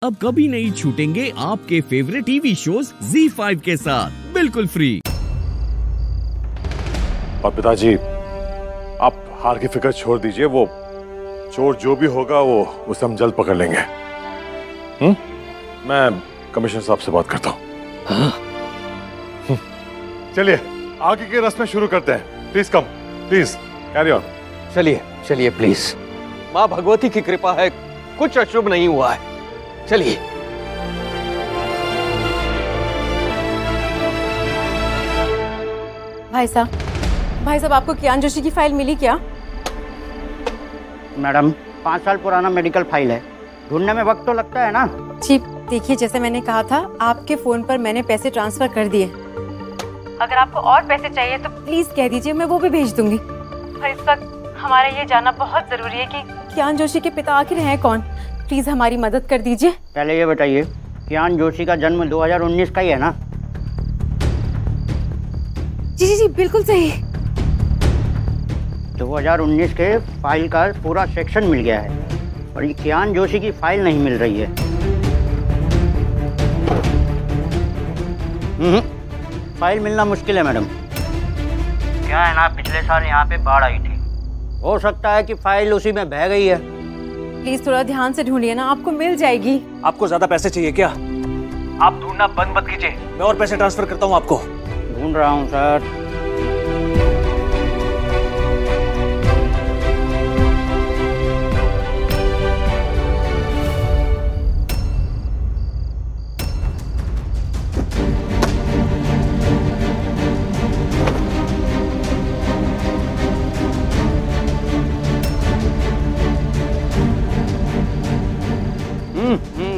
अब कभी नहीं छूटेंगे आपके फेवरेट टीवी शोज ZEE5 के साथ बिल्कुल फ्री। और पिताजी, आप हार की फिक्र छोड़ दीजिए, वो चोर जो भी होगा वो उसे हम जल्द पकड़ लेंगे। मैं कमिश्नर साहब से बात करता हूँ। चलिए आगे की रस्में शुरू करते हैं। Please come, please carry on. चलिए चलिए प्लीज, माँ भगवती की कृपा है, कुछ अशुभ नहीं हुआ है। चलिए। भाई साहब आपको कियान जोशी की फाइल मिली क्या? मैडम 5 साल पुराना मेडिकल फाइल है, ढूंढने में वक्त तो लगता है ना। जी देखिए, जैसे मैंने कहा था आपके फोन पर मैंने पैसे ट्रांसफर कर दिए। अगर आपको और पैसे चाहिए तो प्लीज कह दीजिए, मैं वो भी भेज दूंगी। पर इस वक्त हमारा ये जानना बहुत जरूरी है कि कियान जोशी के पिता आखिर हैं कौन। प्लीज हमारी मदद कर दीजिए। पहले ये बताइए, कियान जोशी का जन्म 2019 का ही है ना? जी जी जी बिल्कुल सही। 2019 के फाइल का पूरा सेक्शन मिल गया है और ये कियान जोशी की फाइल नहीं मिल रही है। फाइल मिलना मुश्किल है मैडम। क्या है ना, पिछले साल यहाँ पे बाढ़ आई थी, हो सकता है कि फाइल उसी में बह गई है। प्लीज थोड़ा ध्यान से ढूंढिए ना, आपको मिल जाएगी। आपको ज्यादा पैसे चाहिए क्या? आप ढूंढना बंद मत कीजिए, मैं और पैसे ट्रांसफर करता हूँ आपको। ढूंढ रहा हूँ सर।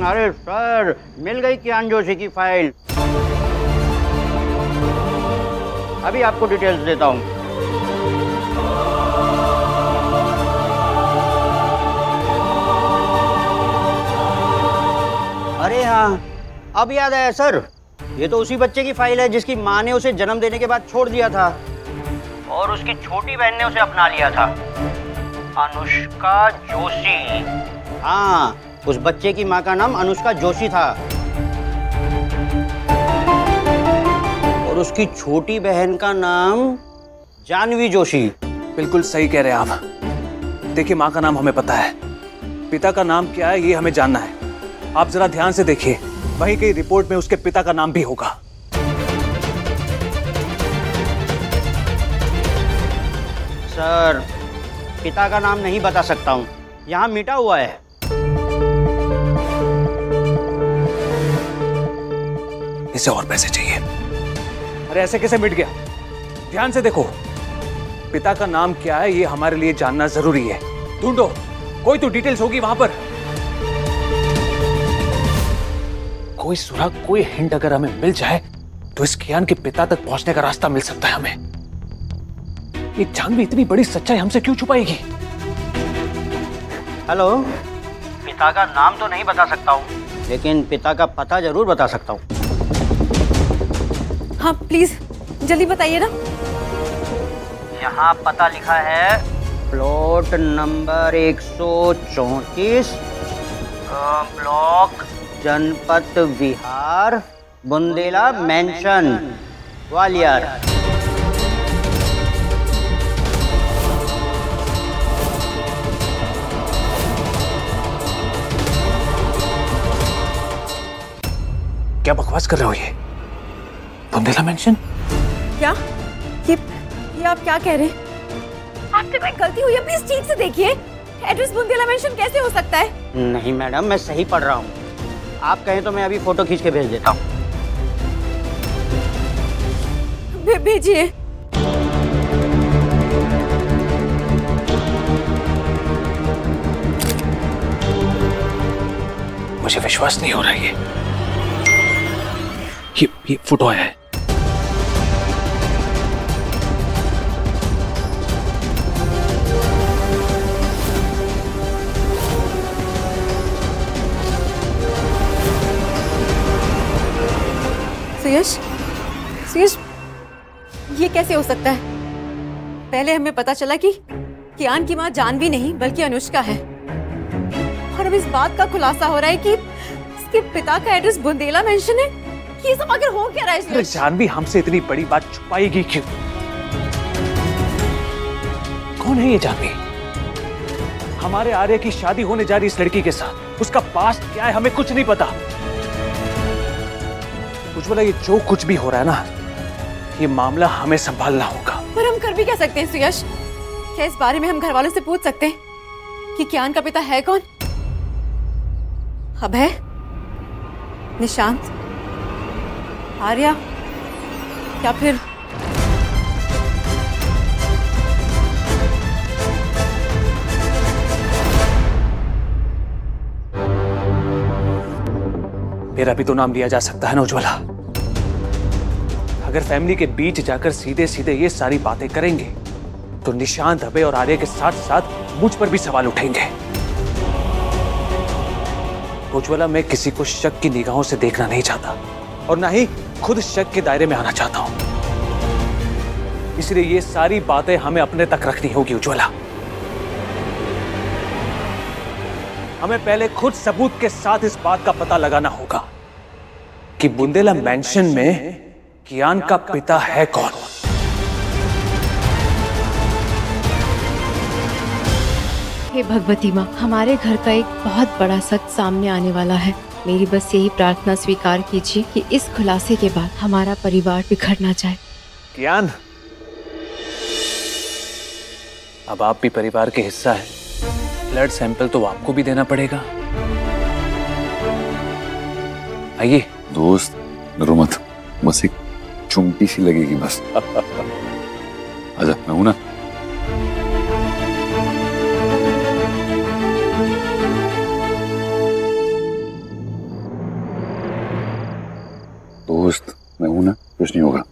अरे सर, मिल गई कियान जोशी की फाइल। अभी आपको डिटेल्स देता हूँ। अरे हाँ, अब याद आया सर, ये तो उसी बच्चे की फाइल है जिसकी माँ ने उसे जन्म देने के बाद छोड़ दिया था और उसकी छोटी बहन ने उसे अपना लिया था, अनुष्का जोशी। हाँ, उस बच्चे की माँ का नाम अनुष्का जोशी था और उसकी छोटी बहन का नाम जानवी जोशी। बिल्कुल सही कह रहे हैं आप। देखिए, माँ का नाम हमें पता है, पिता का नाम क्या है ये हमें जानना है। आप जरा ध्यान से देखिए, वहीं कहीं रिपोर्ट में उसके पिता का नाम भी होगा। सर, पिता का नाम नहीं बता सकता हूँ, यहाँ मिटा हुआ है। इसे और पैसे चाहिए। अरे ऐसे कैसे मिट गया? ध्यान से देखो, पिता का नाम क्या है ये हमारे लिए जानना जरूरी है। ढूंढो, कोई तो डिटेल्स होगी वहां पर। कोई सुराग, कोई हिंट अगर हमें मिल जाए तो इस कियान के पिता तक पहुंचने का रास्ता मिल सकता है हमें। ये जानवी इतनी बड़ी सच्चाई हमसे क्यों छुपाएगी? हेलो, पिता का नाम तो नहीं बता सकता हूँ, लेकिन पिता का पता जरूर बता सकता हूँ। हाँ प्लीज जल्दी बताइए ना। यहाँ पता लिखा है, प्लॉट नंबर 134, ब्लॉक जनपत विहार, बुंदेला मेंशन, ग्वालियर। क्या बकवास कर रहे हो? ये बुंदेला मेंशन? क्या ये आप क्या कह रहे हैं? आपसे कोई गलती हुई है, प्लीज ठीक से देखिए। एड्रेस बुंदेला मेंशन कैसे हो सकता है? नहीं मैडम, मैं सही पढ़ रहा हूँ। आप कहें तो मैं अभी फोटो खींच के भेज देता हूँ। भेजिए। मुझे विश्वास नहीं हो रहा है। ये फोटो आया है। सुयश, ये कैसे हो सकता है? पहले हमें पता चला कि कियान की माँ जानवी नहीं बल्कि अनुष्का है, और अब इस बात का खुलासा हो रहा है कि उसके पिता का एड्रेस बुंदेला मेंशन है। ये सब आखिर हो क्या रहा है? अरे जानवी, हमसे इतनी बड़ी बात छुपाएगी क्यों? कौन है ये जानवी? हमारे आर्य की शादी होने जा रही इस लड़की के साथ, उसका पास्ट क्या है हमें कुछ नहीं पता। उज्ज्वला, ये जो कुछ भी हो रहा है ना, ये मामला हमें संभालना होगा। पर हम कर भी क्या सकते हैं सुयश? क्या इस बारे में हम घर वालों से पूछ सकते हैं कि कियान का पिता है कौन? अभय, निशांत, आर्या, या फिर मेरा भी तो नाम लिया जा सकता है ना उज्ज्वला। अगर फैमिली के बीच जाकर सीधे सीधे ये सारी बातें करेंगे तो निशांत, अभय और आर्य के साथ साथ मुझ पर भी सवाल उठेंगे। उज्ज्वला, मैं किसी को शक की निगाहों से देखना नहीं चाहता और ना ही खुद शक के दायरे में आना चाहता हूं। इसलिए ये सारी बातें हमें अपने तक रखनी होगी उज्ज्वला। हमें पहले खुद सबूत के साथ इस बात का पता लगाना होगा कि बुंदेला मैंशन में कियान का पिता है कौन। हे भगवती माँ, हमारे घर का एक बहुत बड़ा सच सामने आने वाला है। मेरी बस यही प्रार्थना स्वीकार कीजिए कि इस खुलासे के बाद हमारा परिवार बिखर ना जाए। कियान, अब आप भी परिवार के हिस्सा है। ब्लड सैंपल तो आपको भी देना पड़ेगा। आइए। दोस्त, डरो मत, बस एक चुमटी सी लगेगी बस। आजा, मैं हूं ना। दोस्त, मैं हूं ना, कुछ नहीं होगा।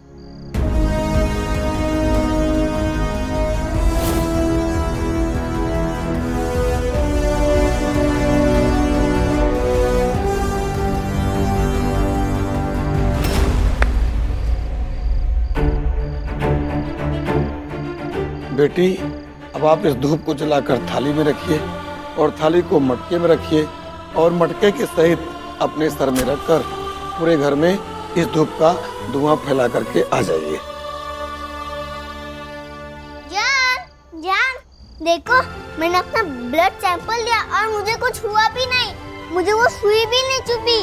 बेटी, अब आप इस धूप को जलाकर थाली में रखिए और थाली को मटके में रखिए और मटके के सहित अपने सर में रखकर पूरे घर में इस धूप का धुआं फैला करके आ जाइए। जान, जान, देखो मैंने अपना ब्लड सैंपल लिया और मुझे कुछ हुआ भी नहीं। मुझे वो सुई भी नहीं चुभी।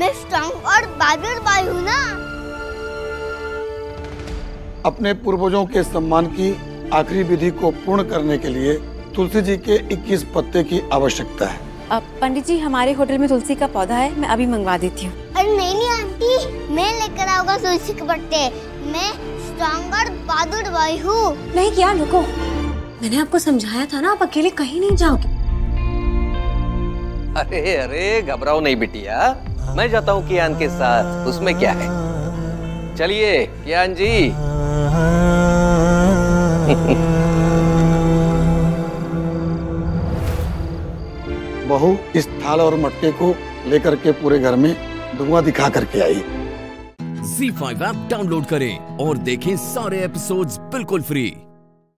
मैं स्ट्रांग और बहादुर भाई हूँ ना। अपने पूर्वजों के सम्मान की आखिरी विधि को पूर्ण करने के लिए तुलसी जी के 21 पत्ते की आवश्यकता है। अब पंडित जी, हमारे होटल में तुलसी का पौधा है, मैं अभी मंगवा देती हूँ। अरे नहीं आंटी, मैं लेकर आऊंगा तुलसी के पत्ते। मैं स्ट्रांग और बहादुर भाई हूँ। नहीं किया, रुको, मैंने आपको समझाया था ना, आप अकेले कहीं नहीं जाओगे। अरे अरे, घबराओ नहीं बिटिया, मैं जाता हूँ कियान के साथ, उसमें क्या है। चलिए कियान जी। बहू, इस थाल और मटके को लेकर के पूरे घर में धुआं दिखा करके आई। ZEE5 ऐप डाउनलोड करें और देखें सारे एपिसोड्स बिल्कुल फ्री।